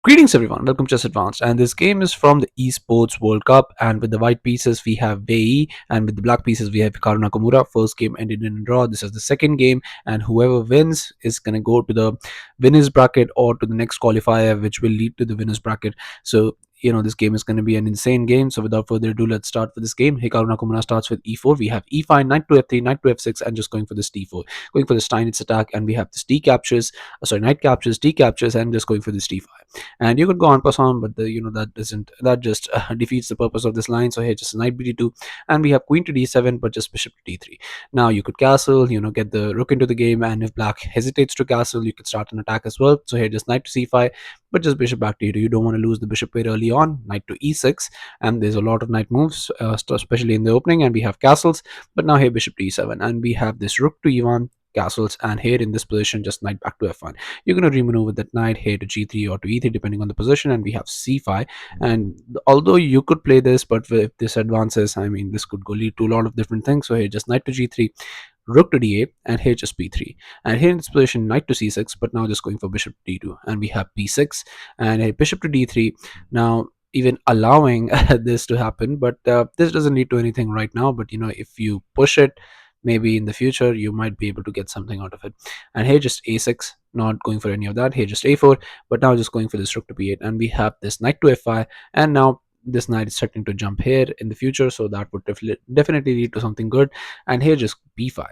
Greetings everyone, welcome to Chess Advanced, and this game is from the Esports World Cup. And with the white pieces we have Wei Yi, and with the black pieces we have Hikaru Nakamura. First game ended in a draw. This is the second game, and whoever wins is gonna go to the winners bracket or to the next qualifier, which will lead to the winners bracket. So this game is going to be an insane game. So without further ado, let's start with this game. Hikaru Nakamura starts with e4. We have e5, knight to f3, knight to f6, and just going for this d4, going for the Steinitz attack. And we have this d captures, sorry, knight captures, d captures, and just going for this d5. And you could go on pass on, but that just defeats the purpose of this line. So here just knight b2, and we have queen to d7, but just bishop to d3. Now you could castle, get the rook into the game, and if black hesitates to castle, you could start an attack as well. So here just knight to c5, but just bishop back to e2. You don't want to lose the bishop very early on. Knight to e6, and there's a lot of knight moves, especially in the opening, and we have castles. But now here bishop to e7, and we have this rook to e1, castles, and here in this position just knight back to f1. You're going to remaneuver that knight here to g3 or to e3 depending on the position, and we have c5. And although you could play this, but if this advances, I mean, this could go lead to a lot of different things. So here just knight to g3, rook to d8, and here just b3. And here in this position knight to c6, but now just going for bishop to d2, and we have b6, and here bishop to d3. Now even allowing this to happen, but this doesn't lead to anything right now. But if you push it, maybe in the future you might be able to get something out of it. And here just a6, not going for any of that. Here just a4, but now just going for this rook to b8, and we have this knight to f5. And now this knight is starting to jump here in the future, so that would definitely lead to something good. And here just b5,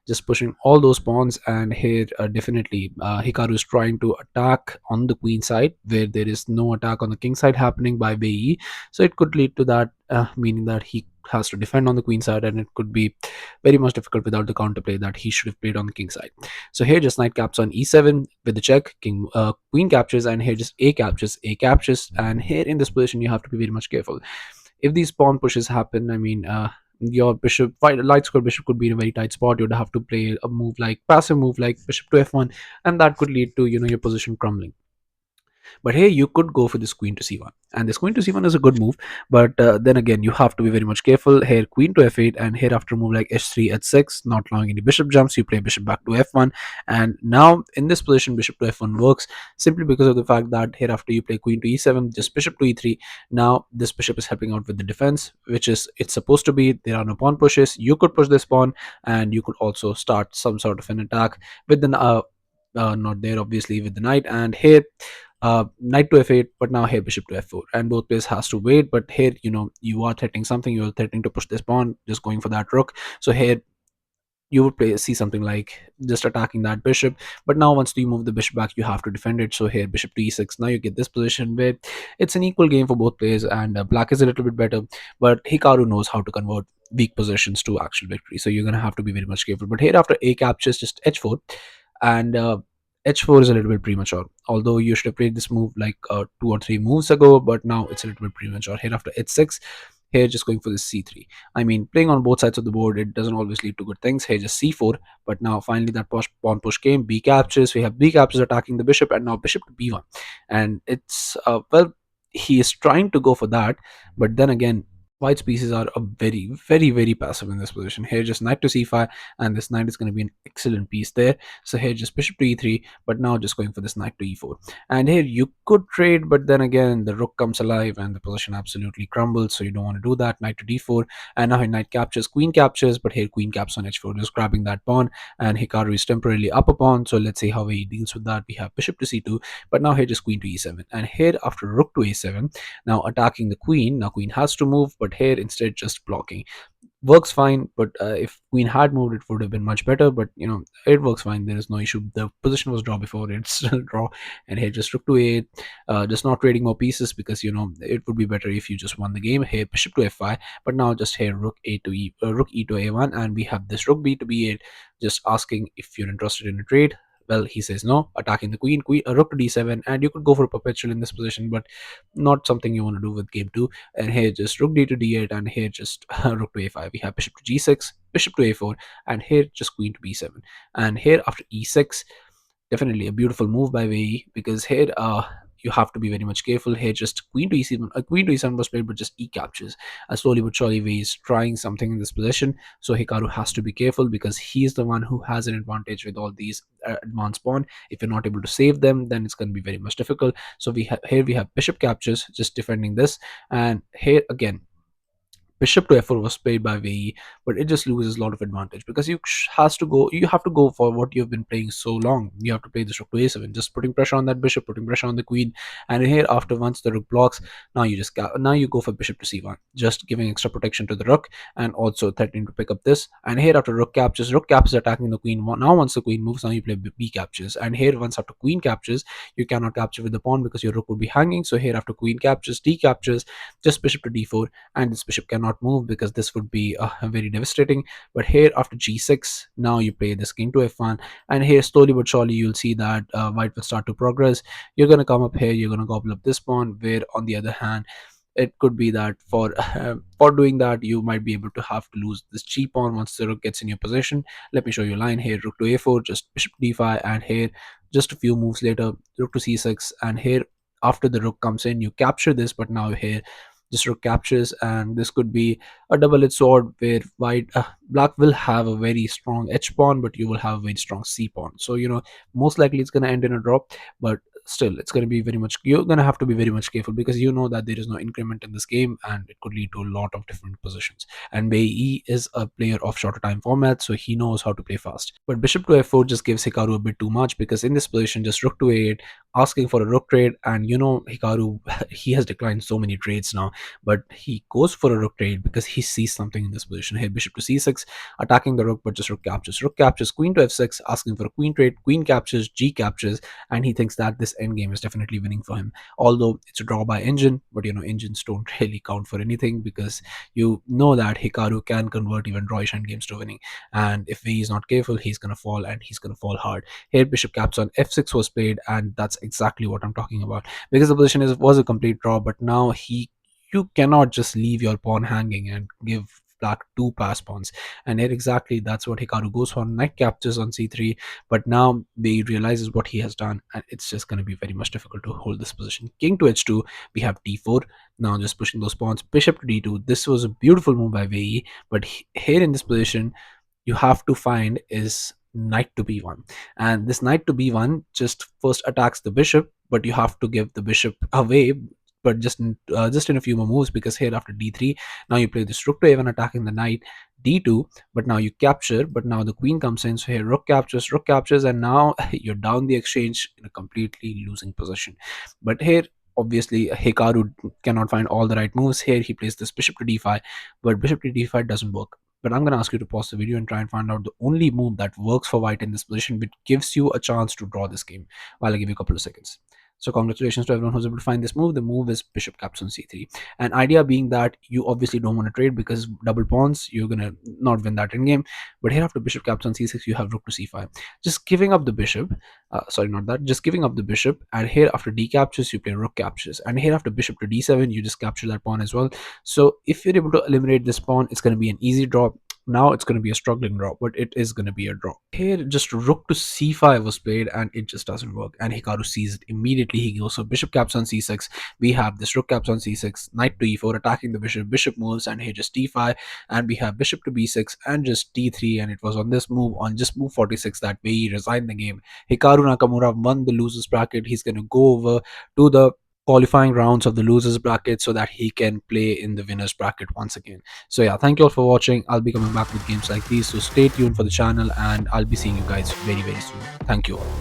just pushing all those pawns. And here definitely Hikaru is trying to attack on the queen side, where there is no attack on the king side happening by Wei Yi. So it could lead to that, meaning that he has to defend on the queen side, and it could be very much difficult without the counterplay that he should have played on the king side. So here just knight caps on e7 with the check, queen captures, and here just a captures. And here in this position you have to be very much careful. If these pawn pushes happen, I mean, your bishop, light square bishop could be in a very tight spot. You'd have to play a move like passive move like bishop to f1, and that could lead to your position crumbling. But here you could go for this queen to c1, and this queen to c1 is a good move. But then again, you have to be very much careful. Here queen to f8, and here after a move like h3 h6, not allowing any bishop jumps, you play bishop back to f1. And now in this position bishop to f1 works simply because of the fact that here after you play queen to e7, just bishop to e3. Now this bishop is helping out with the defense, which is it's supposed to be. There are no pawn pushes. You could push this pawn, and you could also start some sort of an attack with the not there obviously with the knight. And here knight to f8, but now here bishop to f4, and both players has to wait. But here you are threatening something. You are threatening to push this pawn, just going for that rook. So here you would see something like just attacking that bishop. But now once you move the bishop back, you have to defend it. So here bishop to e6. Now you get this position where it's an equal game for both players, and black is a little bit better, but Hikaru knows how to convert weak positions to actual victory. So you're gonna have to be very much careful. But here after a captures just h4, and h4 is a little bit premature, although you should have played this move like 2 or 3 moves ago, but now it's a little bit premature. Here after h6, here just going for this c3. I mean, playing on both sides of the board, it doesn't always lead to good things. Here just c4, but now finally that pawn push came. B captures, we have b captures attacking the bishop, and now bishop to b1. And it's well, he is trying to go for that, but then again, white's pieces are a very, very, very passive in this position. Here just knight to c5, and this knight is going to be an excellent piece there. So here just bishop to e3, but now just going for this knight to e4. And here you could trade, but then again the rook comes alive and the position absolutely crumbles, so you don't want to do that. Knight to d4, and now here knight captures, queen captures, but here queen caps on h4, just grabbing that pawn. And Hikaru is temporarily up a pawn, so let's see how he deals with that. We have bishop to c2, but now here just queen to e7, and here after rook to a7, now attacking the queen. Now queen has to move, but here instead just blocking works fine. But if queen had moved, it would have been much better. But it works fine. There is no issue. The position was draw before, it's still draw. And here just rook to a8, just not trading more pieces, because it would be better if you just won the game. Here bishop to f5, but now just here rook rook e to a1, and we have this rook b to b8, just asking if you're interested in a trade. Well, he says no, attacking the queen, rook to d7, and you could go for a perpetual in this position, but not something you want to do with game 2. And here just rook d to d8, and here just rook to a5. We have bishop to g6, bishop to a4, and here just queen to b7. And here after e6, definitely a beautiful move by Wei Yi, because here you have to be very much careful here. Just queen to e7, queen to e7 was played, but just e captures. Slowly but surely, Wei is trying something in this position, so Hikaru has to be careful because he's the one who has an advantage with all these advanced pawn. If you're not able to save them, then it's going to be very much difficult. So here we have bishop captures, just defending this, and here again bishop to f4 was played by Wei Yi, but it just loses a lot of advantage because you have to go for what you've been playing so long. You have to play this rook to a7, just putting pressure on that bishop, putting pressure on the queen, and here after once the rook blocks, now you go for bishop to c1, just giving extra protection to the rook and also threatening to pick up this. And here after rook captures attacking the queen. Now once the queen moves, now you play b captures, and here once after queen captures, you cannot capture with the pawn because your rook would be hanging. So here after queen captures, d captures, just bishop to d4, and this bishop cannot move because this would be very devastating. But here after g6, now you play this king to f1, and here slowly but surely you'll see that white will start to progress. You're going to come up here, you're going to gobble up this pawn, where on the other hand it could be that for for doing that you might be able to have to lose this g pawn once the rook gets in your position. Let me show you a line here. Rook to a4, just bishop d5, and here just a few moves later rook to c6, and here after the rook comes in you capture this. But now here just rook captures, and this could be a double-edged sword where black will have a very strong h pawn, but you will have a very strong c pawn. So most likely it's going to end in a draw, but still it's going to be very much, you're going to have to be very much careful because you know that there is no increment in this game and it could lead to a lot of different positions. And Wei Yi is a player of shorter time format, so he knows how to play fast. But bishop to f4 just gives Hikaru a bit too much because in this position just rook to a8, asking for a rook trade, and Hikaru he has declined so many trades now, but he goes for a rook trade because he sees something in this position. Here bishop to c6, attacking the rook, but just rook captures, queen to f6, asking for a queen trade, queen captures, g captures, and he thinks that this endgame is definitely winning for him. Although it's a draw by engine, but engines don't really count for anything because you know that Hikaru can convert even drawish endgames to winning, and if he is not careful, he's gonna fall, and he's gonna fall hard. Here bishop caps on f6 was played, and that's exactly what I'm talking about because the position was a complete draw. But now you cannot just leave your pawn hanging and give black two pass pawns, and here exactly that's what Hikaru goes for. Knight captures on c3, but now they realizes what he has done, and it's just going to be very much difficult to hold this position. King to h2, we have d4, now just pushing those pawns. Bishop to d2, this was a beautiful move by Wei Yi, but here in this position you have to find is knight to b1, and this knight to b1 just first attacks the bishop, but you have to give the bishop away, but just in a few more moves, because here after d3, now you play this rook to a1 attacking the knight, d2, but now you capture, but now the queen comes in, so here rook captures, and now you're down the exchange in a completely losing position. But here obviously Hikaru cannot find all the right moves. Here he plays this bishop to d5, but bishop to d5 doesn't work. But I'm going to ask you to pause the video and try and find out the only move that works for white in this position, which gives you a chance to draw this game, while I give you a couple of seconds. So congratulations to everyone who's able to find this move. The move is bishop captures on c3. And idea being that you obviously don't want to trade because double pawns, you're going to not win that in game. But here after bishop captures on c6, you have rook to c5. Just giving up the bishop. Sorry, not that. Just giving up the bishop. And here after d captures, you play rook captures. And here after bishop to d7, you just capture that pawn as well. So if you're able to eliminate this pawn, it's going to be an easy draw. Now it's going to be a struggling draw, but it is going to be a draw. Here just rook to c5 was played, and it just doesn't work, and Hikaru sees it immediately. He goes so bishop caps on c6. We have this rook caps on c6, knight to e4 attacking the bishop, bishop moves, and here just d5, and we have bishop to b6 and just d3. And it was on this move, on just move 46, that Wei Yi resigned the game. Hikaru Nakamura won the losers bracket. He's going to go over to the qualifying rounds of the losers bracket so that he can play in the winners bracket once again. So yeah, thank you all for watching. I'll be coming back with games like these, so stay tuned for the channel, and I'll be seeing you guys very soon. Thank you all.